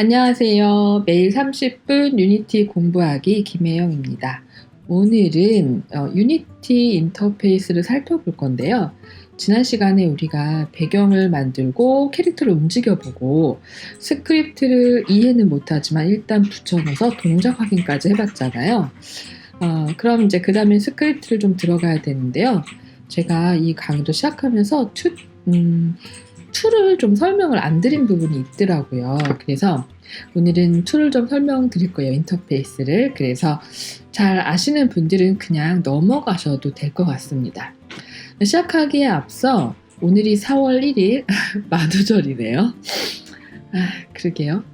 안녕하세요. 매일 30분 유니티 공부하기 김혜영입니다. 오늘은 유니티 인터페이스를 살펴볼 건데요. 지난 시간에 우리가 배경을 만들고 캐릭터를 움직여보고 스크립트를 이해는 못하지만 일단 붙여넣어서 동작 확인까지 해봤잖아요. 그럼 이제 그 다음에 스크립트를 좀 들어가야 되는데요. 제가 이 강의도 시작하면서 툴을 좀 설명을 안 드린 부분이 있더라고요. 그래서 오늘은 툴을 좀 설명드릴 거예요. 인터페이스를. 그래서 잘 아시는 분들은 그냥 넘어가셔도 될 것 같습니다. 시작하기에 앞서 오늘이 4월 1일 만우절이네요. 그러게요.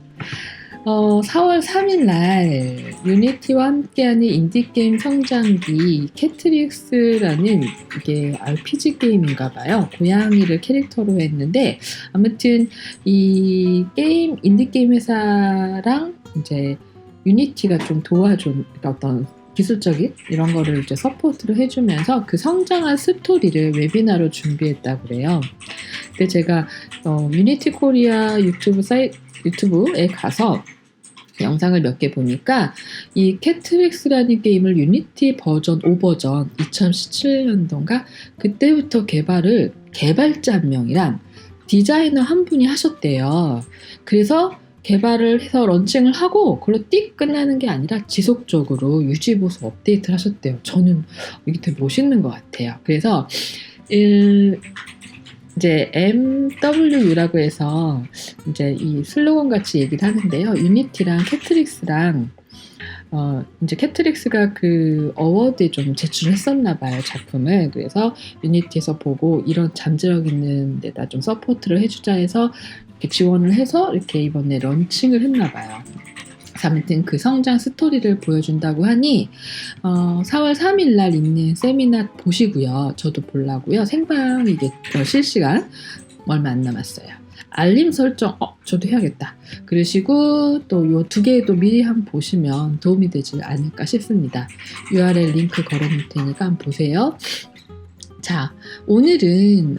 4월 3일 날 유니티와 함께하는 인디게임 성장기 캐트릭스라는 이게 RPG 게임인가 봐요. 고양이를 캐릭터로 했는데 아무튼 이 게임 인디게임 회사랑 이제 유니티가 좀 도와준 어떤 기술적인 이런 거를 이제 서포트를 해주면서 그 성장한 스토리를 웨비나로 준비했다고 그래요. 근데 제가 유니티 코리아 유튜브에 가서 영상을 몇 개 보니까 이 캐트릭스라는 게임을 유니티 버전 5버전 2017년도인가 그때부터 개발자 한 명이랑 디자이너 한 분이 하셨대요. 그래서 개발을 해서 런칭을 하고 그걸로 띡 끝나는 게 아니라 지속적으로 유지보수 업데이트를 하셨대요. 저는 이게 되게 멋있는 것 같아요. 그래서 이제 MWU라고 해서 이제 이 슬로건 같이 얘기를 하는데요. 유니티랑 캐트릭스랑 이제 캐트릭스가 그 어워드에 좀 제출했었나 봐요, 작품을. 그래서 유니티에서 보고 이런 잠재력 있는 데다 좀 서포트를 해주자 해서 이렇게 지원을 해서 이렇게 이번에 런칭을 했나 봐요. 아무튼 그 성장 스토리를 보여준다고 하니 4월 3일 날 있는 세미나 보시고요. 저도 보려고요. 생방 이게 실시간 얼마 안 남았어요. 알림 설정 저도 해야겠다. 그러시고 또 요 두 개도 미리 한번 보시면 도움이 되지 않을까 싶습니다. URL 링크 걸어놓을 테니까 한번 보세요. 자, 오늘은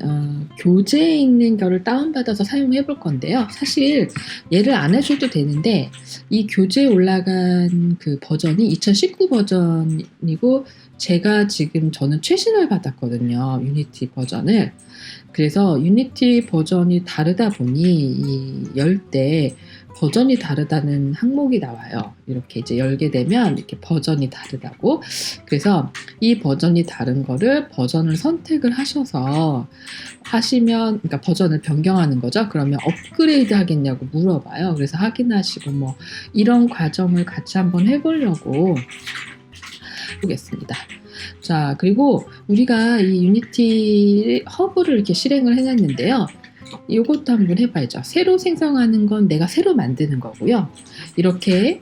교재에 있는 거를 다운받아서 사용해 볼 건데요. 사실 얘를 안 해줘도 되는데 이 교재에 올라간 그 버전이 2019 버전이고 저는 최신을 받았거든요. 유니티 버전을. 그래서 유니티 버전이 다르다 보니 열 때 버전이 다르다는 항목이 나와요. 이렇게 이제 열게 되면 이렇게 버전이 다르다고. 그래서 이 버전이 다른 거를 버전을 선택을 하시면 그러니까 버전을 변경하는 거죠. 그러면 업그레이드 하겠냐고 물어봐요. 그래서 확인하시고 뭐 이런 과정을 같이 한번 해보려고 보겠습니다. 자, 그리고 우리가 이 유니티 허브를 이렇게 실행을 해놨는데요. 이것도 한번 해봐야죠. 새로 생성하는 건 내가 새로 만드는 거고요. 이렇게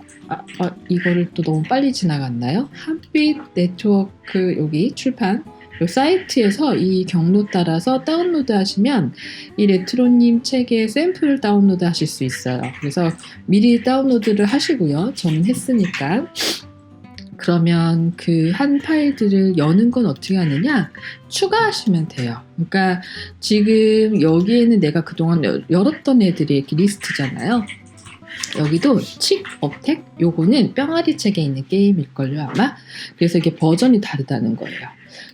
이거를 또 너무 빨리 지나갔나요? 한빛 네트워크 여기 출판 이 사이트에서 이 경로 따라서 다운로드 하시면 이 레트로님 책의 샘플을 다운로드 하실 수 있어요. 그래서 미리 다운로드를 하시고요. 저는 했으니까. 그러면 그 한 파일들을 여는 건 어떻게 하느냐? 추가하시면 돼요. 그러니까 지금 여기에는 내가 그동안 열었던 애들이 이렇게 리스트잖아요. 여기도 칙 업텍 요거는 뿅아리 책에 있는 게임일걸요 아마. 그래서 이게 버전이 다르다는 거예요.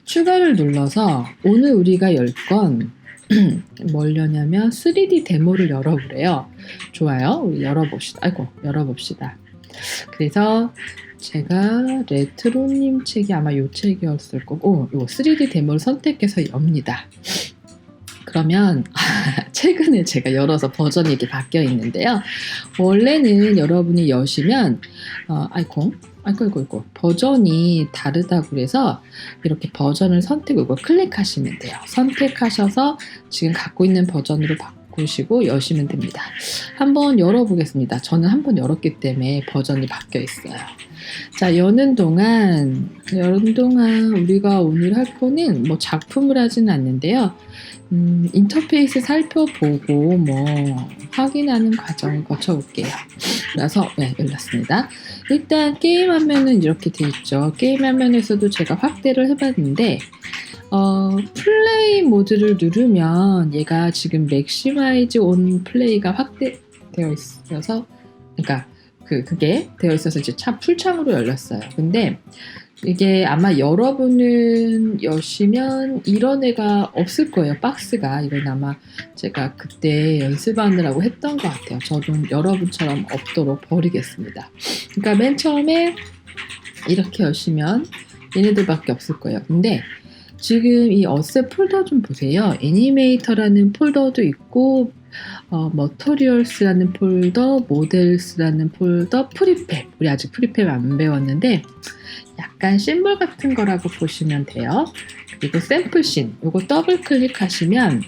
추가를 눌러서 오늘 우리가 열 건 뭘 여냐면 3D 데모를 열어보래요. 좋아요. 우리 열어봅시다. 그래서 제가 레트로님 책이 아마 요 책이었을 거고 요 3D 데모를 선택해서 엽니다. 그러면 최근에 제가 열어서 버전이 이렇게 바뀌어 있는데요. 원래는 여러분이 여시면 아이고 버전이 다르다고 그래서 이렇게 버전을 이거 클릭하시면 돼요. 선택하셔서 지금 갖고 있는 버전으로 바꾸시고 여시면 됩니다. 한번 열어보겠습니다. 저는 한번 열었기 때문에 버전이 바뀌어 있어요. 자, 여는 동안 우리가 오늘 할 거는 뭐 작품을 하지는 않는데요. 인터페이스 살펴보고 뭐 확인하는 과정을 거쳐볼게요. 그래서 열렸습니다. 일단 게임 화면은 이렇게 돼 있죠. 게임 화면에서도 제가 확대를 해봤는데 플레이 모드를 누르면 얘가 지금 맥시마이즈 온 플레이가 확대되어 있어서 그러니까 그게 되어 있어서 이제 풀창으로 열렸어요. 근데 이게 아마 여러분은 여시면 이런 애가 없을 거예요. 박스가. 이건 아마 제가 그때 연습하느라고 했던 것 같아요. 저도 여러분처럼 없도록 버리겠습니다. 그러니까 맨 처음에 이렇게 여시면 얘네들밖에 없을 거예요. 근데 지금 이 어셋 폴더 좀 보세요. 애니메이터라는 폴더도 있고 머터리얼스라는 폴더, 모델스라는 폴더, 프리팹. 우리 아직 프리팹 안 배웠는데 약간 심볼 같은 거라고 보시면 돼요. 그리고 샘플 씬. 요거 더블 클릭하시면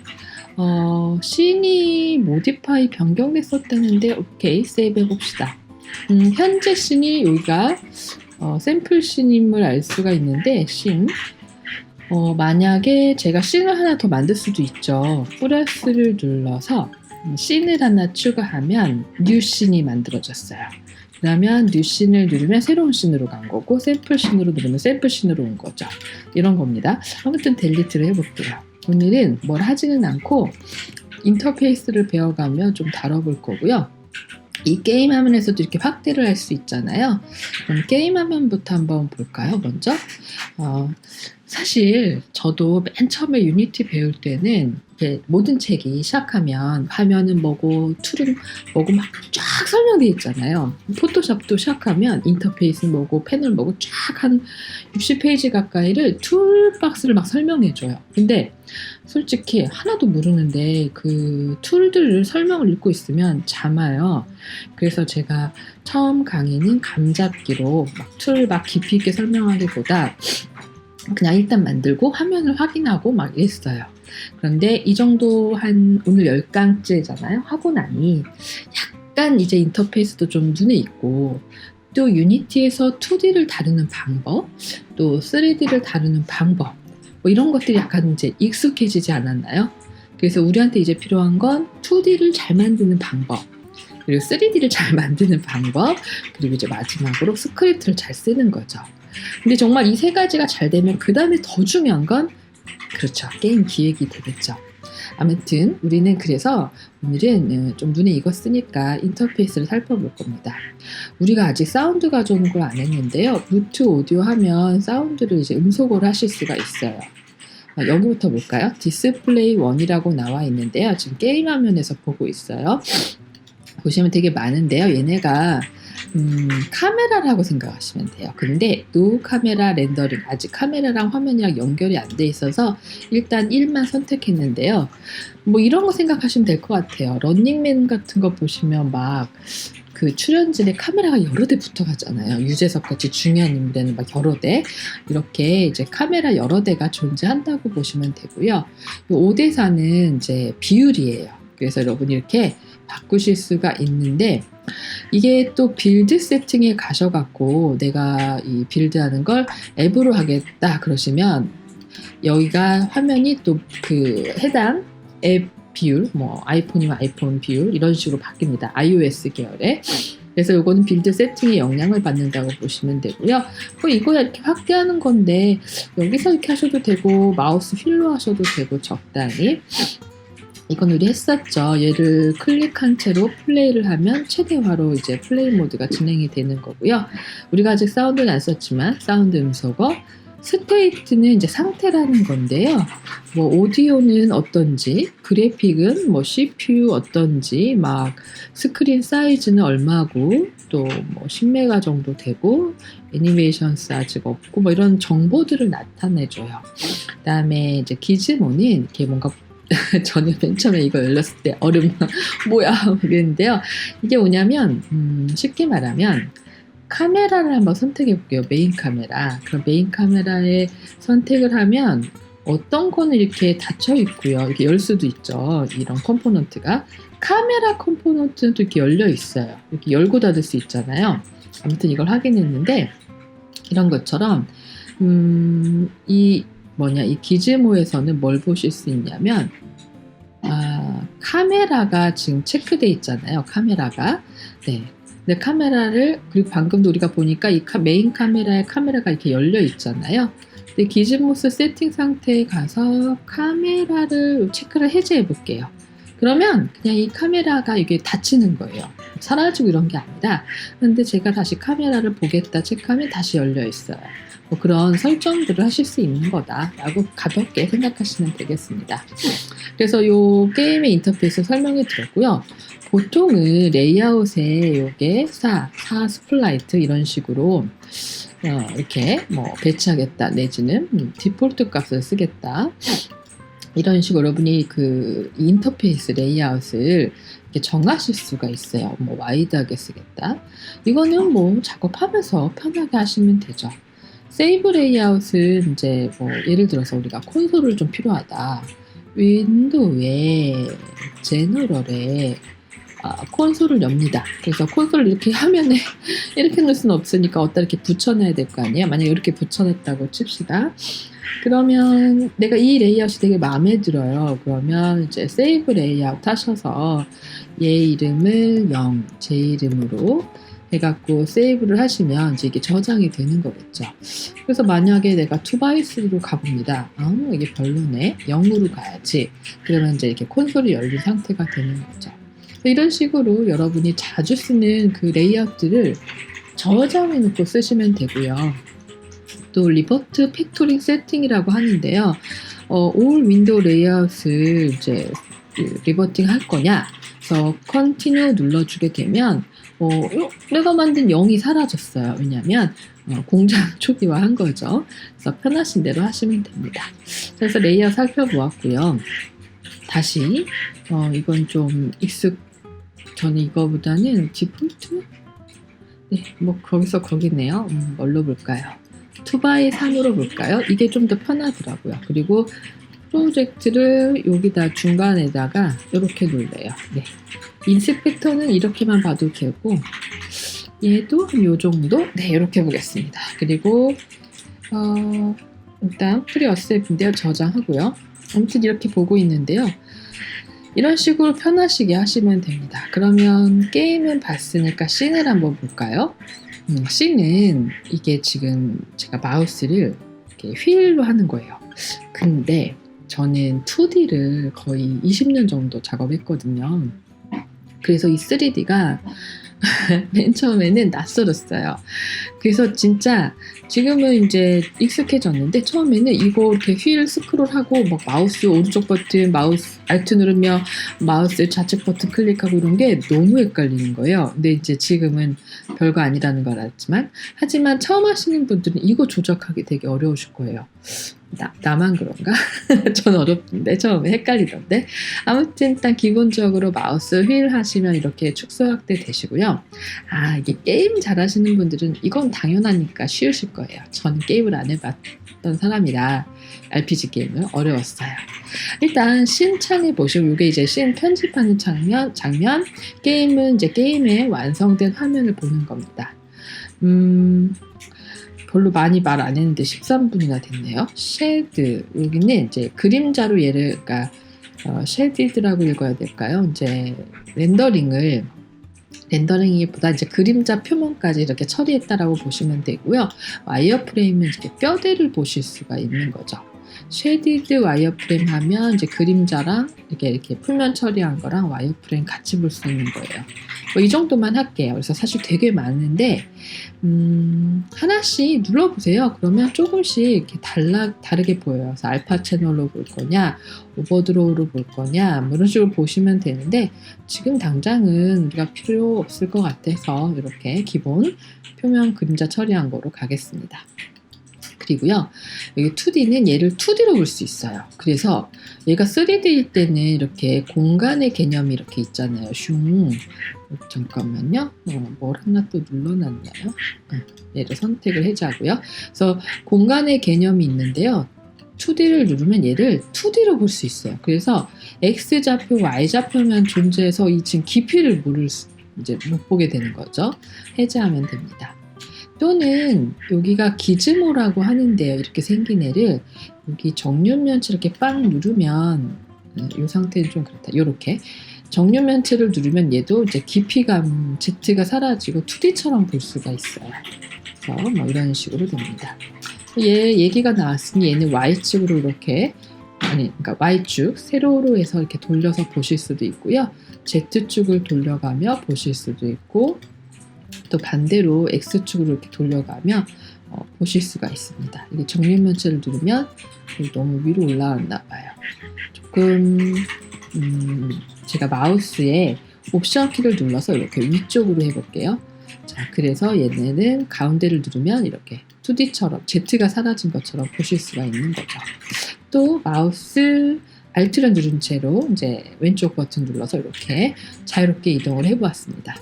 씬이 모디파이 변경됐었다는데 오케이, 세이브 해봅시다. 현재 씬이 여기가 샘플 씬임을 알 수가 있는데 씬. 만약에 제가 씬을 하나 더 만들 수도 있죠. 플러스를 눌러서 씬을 하나 추가하면 뉴 씬이 만들어졌어요. 그러면 뉴 씬을 누르면 새로운 씬으로 간 거고 샘플 씬으로 누르면 샘플 씬으로 온 거죠. 이런 겁니다. 아무튼 델리트를 해볼게요. 오늘은 뭘 하지는 않고 인터페이스를 배워가며 좀 다뤄볼 거고요. 이 게임 화면에서도 이렇게 확대를 할 수 있잖아요. 그럼 게임 화면부터 한번 볼까요? 먼저 사실 저도 맨 처음에 유니티 배울 때는 모든 책이 시작하면 화면은 뭐고 툴은 뭐고 막 쫙 설명되어 있잖아요. 포토샵도 시작하면 인터페이스 뭐고 패널 뭐고 쫙 한 60페이지 가까이를 툴박스를 막 설명해줘요. 근데 솔직히 하나도 모르는데 그 툴들을 설명을 읽고 있으면 잠아요. 그래서 제가 처음 강의는 감잡기로 막 툴 막 깊이 있게 설명하기보다 그냥 일단 만들고 화면을 확인하고 막 이랬어요. 그런데 이 정도 한 오늘 10강째잖아요. 하고 나니 약간 이제 인터페이스도 좀 눈에 익고 또 유니티에서 2D를 다루는 방법, 또 3D를 다루는 방법 뭐 이런 것들이 약간 이제 익숙해지지 않았나요? 그래서 우리한테 이제 필요한 건 2D를 잘 만드는 방법, 그리고 3D를 잘 만드는 방법, 그리고 이제 마지막으로 스크립트를 잘 쓰는 거죠. 근데 정말 이 세 가지가 잘 되면 그 다음에 더 중요한 건 그렇죠. 게임 기획이 되겠죠. 아무튼 우리는 그래서 오늘은 좀 눈에 익었으니까 인터페이스를 살펴볼 겁니다. 우리가 아직 사운드 가져오는 걸 안 했는데요. 무트 오디오 하면 사운드를 이제 음소거를 하실 수가 있어요. 여기부터 볼까요? 디스플레이 1이라고 나와 있는데요. 지금 게임 화면에서 보고 있어요. 보시면 되게 많은데요. 얘네가 카메라라고 생각하시면 돼요. 근데 노 카메라 렌더링, 아직 카메라랑 화면이랑 연결이 안 돼 있어서 일단 1만 선택했는데요. 뭐 이런 거 생각하시면 될 것 같아요. 런닝맨 같은 거 보시면 막 그 출연진에 카메라가 여러 대 붙어가잖아요. 유재석 같이 중요한 인물에는 막 여러 대, 이렇게 이제 카메라 여러 대가 존재한다고 보시면 되고요. 5대4는 이제 비율이에요. 그래서 여러분이 이렇게 바꾸실 수가 있는데 이게 또 빌드 세팅에 가셔갖고 내가 이 빌드하는 걸 앱으로 하겠다 그러시면 여기가 화면이 또 그 해당 앱 비율, 뭐 아이폰이면 아이폰 비율 이런 식으로 바뀝니다. iOS 계열에. 그래서 이거는 빌드 세팅에 영향을 받는다고 보시면 되고요. 이거 이렇게 확대하는 건데 여기서 이렇게 하셔도 되고 마우스 휠로 하셔도 되고 적당히. 이건 우리 했었죠. 얘를 클릭한 채로 플레이를 하면 최대화로 이제 플레이 모드가 진행이 되는 거고요. 우리가 아직 사운드는 안 썼지만 사운드 음소거, 스테이트는 이제 상태라는 건데요. 뭐 오디오는 어떤지, 그래픽은 뭐 CPU 어떤지, 막 스크린 사이즈는 얼마고, 또 뭐 10메가 정도 되고, 애니메이션스 아직 없고, 뭐 이런 정보들을 나타내줘요. 그다음에 이제 기즈모는 이렇게 뭔가 저는 맨 처음에 이거 열렸을 때 얼음 뭐야 그랬는데요. 이게 뭐냐면 쉽게 말하면 카메라를 한번 선택해 볼게요. 메인 카메라. 그럼 메인 카메라에 선택을 하면 어떤 거는 이렇게 닫혀 있고요. 이렇게 열 수도 있죠. 이런 컴포넌트가. 카메라 컴포넌트는 또 이렇게 열려 있어요. 이렇게 열고 닫을 수 있잖아요. 아무튼 이걸 확인했는데 이런 것처럼 이 기즈모에서는 뭘 보실 수 있냐면 카메라가 지금 체크돼 있잖아요. 카메라가. 네. 근데 카메라를, 그리고 방금도 우리가 보니까 이 메인 카메라에 카메라가 이렇게 열려 있잖아요. 근데 기즈모스 세팅 상태에 가서 카메라를 체크를 해제해 볼게요. 그러면 그냥 이 카메라가 이게 닫히는 거예요. 사라지고 이런 게 아니라, 근데 제가 다시 카메라를 보겠다 체크하면 다시 열려 있어요. 뭐 그런 설정들을 하실 수 있는 거다라고 가볍게 생각하시면 되겠습니다. 그래서 요 게임의 인터페이스 설명해 드렸고요. 보통은 레이아웃에 요게 사 스플라이트 이런 식으로 이렇게 뭐 배치하겠다 내지는 디폴트 값을 쓰겠다 이런 식으로 여러분이 그 인터페이스 레이아웃을 이렇게 정하실 수가 있어요. 뭐 와이드하게 쓰겠다. 이거는 뭐 작업하면서 편하게 하시면 되죠. 세이브 레이아웃은 이제 뭐 예를 들어서 우리가 콘솔을 좀 필요하다. 윈도우에 제너럴에 콘솔을 엽니다. 그래서 콘솔을 이렇게 화면에 이렇게 놓을 수는 없으니까 어디다 이렇게 붙여놔야 될 거 아니에요. 만약에 이렇게 붙여놨다고 칩시다. 그러면 내가 이 레이아웃이 되게 마음에 들어요. 그러면 이제 세이브 레이아웃 하셔서 얘 이름을 0, 제 이름으로 해갖고 세이브를 하시면 이제 이게 저장이 되는 거겠죠. 그래서 만약에 내가 2x3로 가봅니다. 이게 별로네. 0으로 가야지. 그러면 이제 이렇게 콘솔이 열린 상태가 되는 거죠. 이런 식으로 여러분이 자주 쓰는 그 레이아웃들을 저장해 놓고 쓰시면 되고요. 또 리버트 팩토링 세팅이라고 하는데요. 올 윈도우 레이아웃을 이제 리버팅 할 거냐? 그래서 컨티뉴 눌러주게 되면 내가 만든 0이 사라졌어요. 왜냐하면 공장 초기화한 거죠. 그래서 편하신 대로 하시면 됩니다. 그래서 레이아웃 살펴보았고요. 다시 이건 좀 저는 이거보다는 디폴트? 네, 뭐 거기서 거기네요. 뭘로 볼까요? 2x3으로 볼까요? 이게 좀 더 편하더라고요. 그리고 프로젝트를 여기다 중간에다가 이렇게 놓을래요. 네. 인스펙터는 이렇게만 봐도 되고 얘도 이 정도? 네, 이렇게 보겠습니다. 그리고 일단 프리어셉인데요. 저장하고요. 아무튼 이렇게 보고 있는데요. 이런 식으로 편하시게 하시면 됩니다. 그러면 게임은 봤으니까 씬을 한번 볼까요? 씬은 이게 지금 제가 마우스를 이렇게 휠로 하는 거예요. 근데 저는 2D를 거의 20년 정도 작업했거든요. 그래서 이 3D가 맨 처음에는 낯설었어요. 그래서 진짜 지금은 이제 익숙해졌는데 처음에는 이거 이렇게 휠 스크롤하고 막 마우스 오른쪽 버튼 마우스 알트 누르며 마우스 좌측 버튼 클릭하고 이런 게 너무 헷갈리는 거예요. 근데 이제 지금은 별거 아니라는 걸 알았지만 하지만 처음 하시는 분들은 이거 조작하기 되게 어려우실 거예요. 나만 그런가? 전 어렵던데 처음에 헷갈리던데 아무튼 일단 기본적으로 마우스 휠 하시면 이렇게 축소 확대 되시고요. 이게 게임 잘하시는 분들은 이건 당연하니까 쉬우실 거예요. 저는 게임을 안 해봤던 사람이라 RPG 게임은 어려웠어요. 일단 씬 창에 보시고 이게 이제 씬 편집하는 장면 게임은 이제 게임의 완성된 화면을 보는 겁니다. 별로 많이 말 안 했는데 13분이나 됐네요. 쉐드 여기는 이제 그림자로 얘를 그러니까 쉐디드라고 읽어야 될까요? 이제 렌더링이보다 이제 그림자 표면까지 이렇게 처리했다라고 보시면 되고요. 와이어프레임은 이렇게 뼈대를 보실 수가 있는 거죠. 쉐디드 와이어프레임 하면 이제 그림자랑 이렇게 표면 처리한 거랑 와이어프레임 같이 볼 수 있는 거예요. 이 정도만 할게요. 그래서 사실 되게 많은데 하나씩 눌러보세요. 그러면 조금씩 이렇게 다르게 보여요. 그래서 알파 채널로 볼 거냐, 오버드로우로 볼 거냐, 뭐 이런 식으로 보시면 되는데 지금 당장은 우리가 필요 없을 것 같아서 이렇게 기본 표면 그림자 처리한 거로 가겠습니다. 그리고요, 여기 2D는 얘를 2D로 볼 수 있어요. 그래서 얘가 3D일 때는 이렇게 공간의 개념이 이렇게 있잖아요. 잠깐만요. 뭘 하나 또 눌러놨나요? 얘를 선택을 해자고요. 그래서 공간의 개념이 있는데요. 2D를 누르면 얘를 2D로 볼 수 있어요. 그래서 X좌표, Y좌표만 존재해서 이 지금 깊이를 이제 못 보게 되는 거죠. 해제하면 됩니다. 또는 여기가 기즈모라고 하는데요. 이렇게 생긴 애를 여기 정육면체 이렇게 빵 누르면 이 상태는 좀 그렇다. 이렇게 정육면체를 누르면 얘도 이제 깊이감 Z가 사라지고 2D처럼 볼 수가 있어요. 그래서 뭐 이런 식으로 됩니다. 얘 얘기가 나왔으니 얘는 Y축으로 이렇게 아니, 그러니까 Y축 세로로 해서 이렇게 돌려서 보실 수도 있고요. Z축을 돌려가며 보실 수도 있고, 또 반대로 X축으로 이렇게 돌려가며 보실 수가 있습니다. 이게 정렬면체를 누르면 너무 위로 올라왔나 봐요. 조금 제가 마우스에 옵션 키를 눌러서 이렇게 위쪽으로 해볼게요. 자, 그래서 얘네는 가운데를 누르면 이렇게 2D처럼 Z가 사라진 것처럼 보실 수가 있는 거죠. 또 마우스 Alt를 누른 채로 이제 왼쪽 버튼 눌러서 이렇게 자유롭게 이동을 해보았습니다.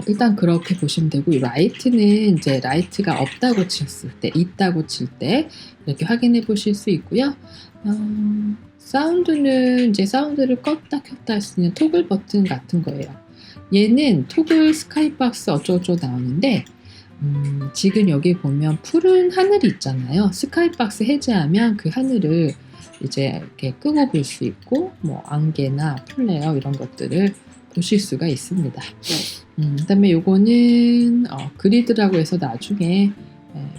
일단 그렇게 보시면 되고, 이 라이트는 이제 라이트가 없다고 쳤을 때, 있다고 칠 때 이렇게 확인해 보실 수 있고요. 사운드는 이제 사운드를 껐다 켰다 할 수 있는 토글 버튼 같은 거예요. 얘는 토글 스카이박스 어쩌고저쩌고 나오는데, 지금 여기 보면 푸른 하늘이 있잖아요. 스카이박스 해제하면 그 하늘을 이제 이렇게 끄고 볼 수 있고, 뭐 안개나 플레어 이런 것들을 보실 수가 있습니다. 그다음에 요거는 그리드라고 해서 나중에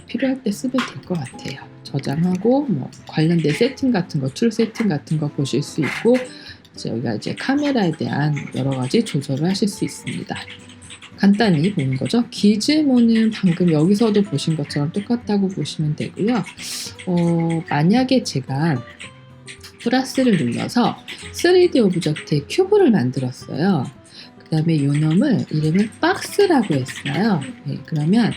필요할 때 쓰면 될 것 같아요. 저장하고 뭐 관련된 세팅 같은 거, 툴 세팅 같은 거 보실 수 있고, 여기가 이제 카메라에 대한 여러 가지 조절을 하실 수 있습니다. 간단히 보는 거죠. 기즈모는 방금 여기서도 보신 것처럼 똑같다고 보시면 되고요. 만약에 제가 플러스를 눌러서 3D 오브젝트의 큐브를 만들었어요. 그 다음에 이 놈을 이름을 박스라고 했어요. 네, 그러면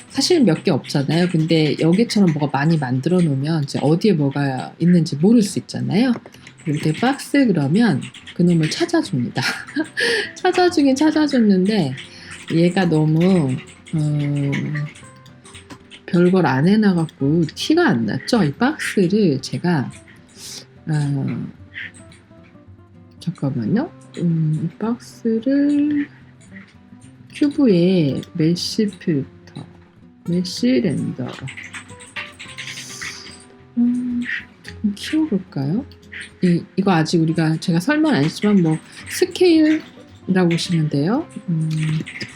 사실 몇 개 없잖아요. 근데 여기처럼 뭐가 많이 만들어 놓으면 이제 어디에 뭐가 있는지 모를 수 있잖아요. 이렇게 박스 그러면 그 놈을 찾아줍니다. 찾아주긴 찾아줬는데 얘가 너무 별걸 안 해놔갖고 티가 안 났죠. 이 박스를 제가 잠깐만요. 이 박스를 큐브에 메쉬 필터, 메쉬 렌더러 조금 키워볼까요? 이거 아직 제가 설명 안 했지만 뭐 스케일이라고 보시면 돼요.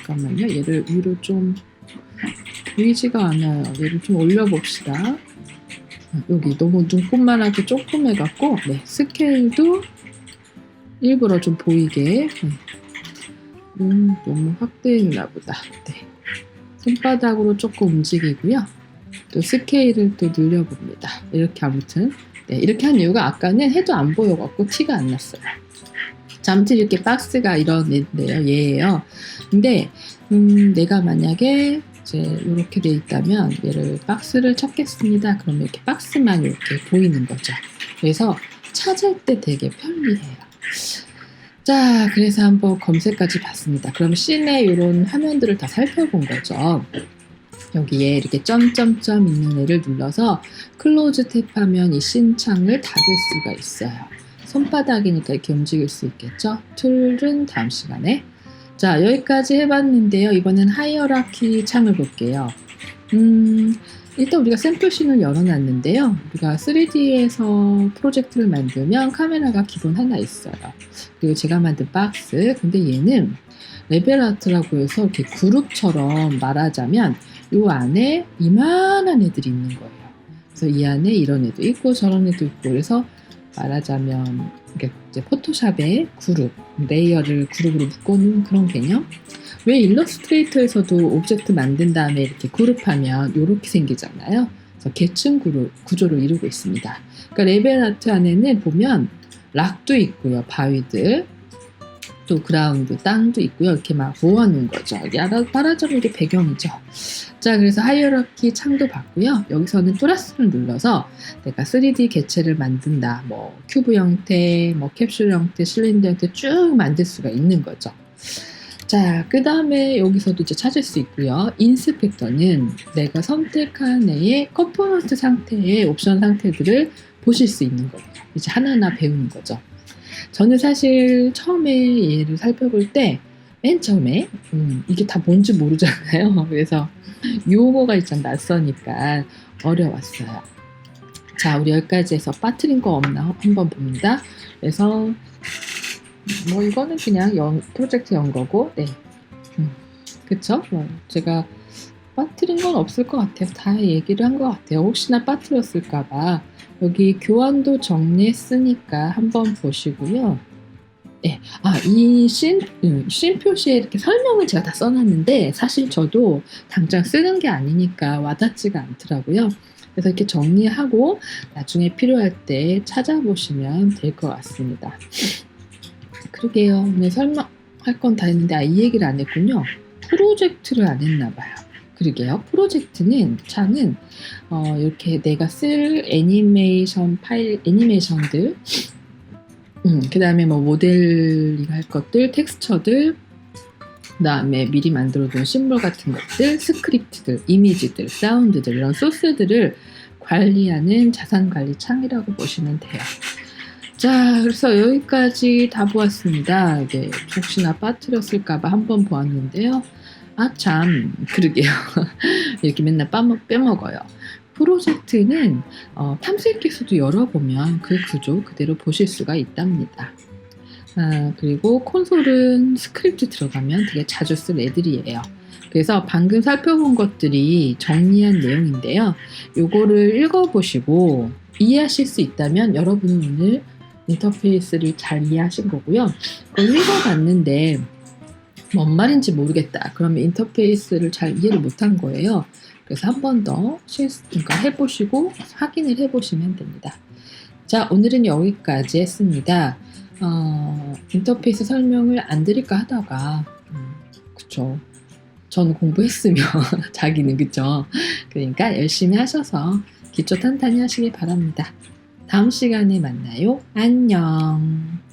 잠깐만요. 얘를 위로 좀 보이지가 않아요. 얘를 좀 올려봅시다. 여기 너무 눈곱만하게 조금 해갖고, 네, 스케일도 일부러 좀 보이게. 너무 확대했나 보다. 네. 손바닥으로 조금 움직이고요. 또 스케일을 또 늘려봅니다. 이렇게 아무튼 네, 이렇게 한 이유가 아까는 해도 안 보여갖고 티가 안 났어요. 자, 아무튼 이렇게 박스가 이런 애인데요. 얘예요. 근데 내가 만약에 이제 이렇게 돼 있다면 얘를 박스를 찾겠습니다. 그러면 이렇게 박스만 이렇게 보이는 거죠. 그래서 찾을 때 되게 편리해요. 자, 그래서 한번 검색까지 봤습니다. 그럼 씬의 이런 화면들을 다 살펴본 거죠. 여기에 이렇게 점점점 있는 애를 눌러서 클로즈 탭하면 이 씬 창을 닫을 수가 있어요. 손바닥이니까 이렇게 움직일 수 있겠죠. 툴은 다음 시간에. 자, 여기까지 해봤는데요. 이번엔 하이어라키 창을 볼게요. 일단 우리가 샘플씬을 열어놨는데요. 우리가 3D에서 프로젝트를 만들면 카메라가 기본 하나 있어요. 그리고 제가 만든 박스. 근데 얘는 레벨 아트라고 해서 이렇게 그룹처럼 말하자면 이 안에 이만한 애들이 있는 거예요. 그래서 이 안에 이런 애도 있고 저런 애도 있고, 그래서 말하자면 이게 이제 포토샵의 그룹, 레이어를 그룹으로 묶어놓은 그런 개념. 왜 일러스트레이터에서도 오브젝트 만든 다음에 이렇게 그룹하면 이렇게 생기잖아요. 그래서 계층 그룹 구조를 이루고 있습니다. 그러니까 레벨 아트 안에는 보면 락도 있고요, 바위들, 또 그라운드, 땅도 있고요. 이렇게 막 모아놓은 거죠. 말하자면 이게 배경이죠. 자, 그래서 하이어라키 창도 봤고요. 여기서는 플러스를 눌러서 내가 3D 개체를 만든다. 뭐 큐브 형태, 뭐 캡슐 형태, 실린더 형태 쭉 만들 수가 있는 거죠. 자, 그 다음에 여기서도 이제 찾을 수 있고요. 인스펙터는 내가 선택한 애의 컴포넌트 상태의 옵션 상태들을 보실 수 있는 거예요. 이제 하나하나 배우는 거죠. 저는 사실 처음에 얘를 살펴볼 때 맨 처음에 이게 다 뭔지 모르잖아요. 그래서 용어가 일단 낯서니까 어려웠어요. 자, 우리 여기까지 해서 빠뜨린 거 없나 한번 봅니다. 그래서 뭐 이거는 그냥 프로젝트 연거고, 네, 그쵸? 제가 빠뜨린 건 없을 것 같아요. 다 얘기를 한 것 같아요. 혹시나 빠뜨렸을까봐 여기 교환도 정리했으니까 한번 보시고요. 네. 이 씬 표시에 이렇게 설명을 제가 다 써놨는데 사실 저도 당장 쓰는 게 아니니까 와닿지가 않더라고요. 그래서 이렇게 정리하고 나중에 필요할 때 찾아보시면 될 것 같습니다. 그러게요. 오늘 설명할 건 다 했는데 이 얘기를 안 했군요. 프로젝트를 안 했나 봐요. 그러게요. 프로젝트는 차는 이렇게 내가 쓸 애니메이션 파일, 애니메이션들, 그 다음에 뭐 모델링 할 것들, 텍스처들, 그 다음에 미리 만들어둔 심볼 같은 것들, 스크립트들, 이미지들, 사운드들, 이런 소스들을 관리하는 자산관리 창이라고 보시면 돼요. 자, 그래서 여기까지 다 보았습니다. 이게 혹시나 빠뜨렸을까봐 한번 보았는데요. 참, 그러게요. 이렇게 맨날 빼먹어요. 프로젝트는 탐색기수도 열어보면 그 구조 그대로 보실 수가 있답니다. 그리고 콘솔은 스크립트 들어가면 되게 자주 쓸 애들이에요. 그래서 방금 살펴본 것들이 정리한 내용인데요. 요거를 읽어보시고 이해하실 수 있다면 여러분은 오늘 인터페이스를 잘 이해하신 거고요. 그걸 읽어봤는데 뭔 말인지 모르겠다. 그러면 인터페이스를 잘 이해를 못한 거예요. 그래서 한 번 더 해보시고 확인을 해보시면 됩니다. 자, 오늘은 여기까지 했습니다. 인터페이스 설명을 안 드릴까 하다가 그쵸. 저는 공부했으면 자기는 그쵸. 그러니까 열심히 하셔서 기초 탄탄히 하시길 바랍니다. 다음 시간에 만나요. 안녕.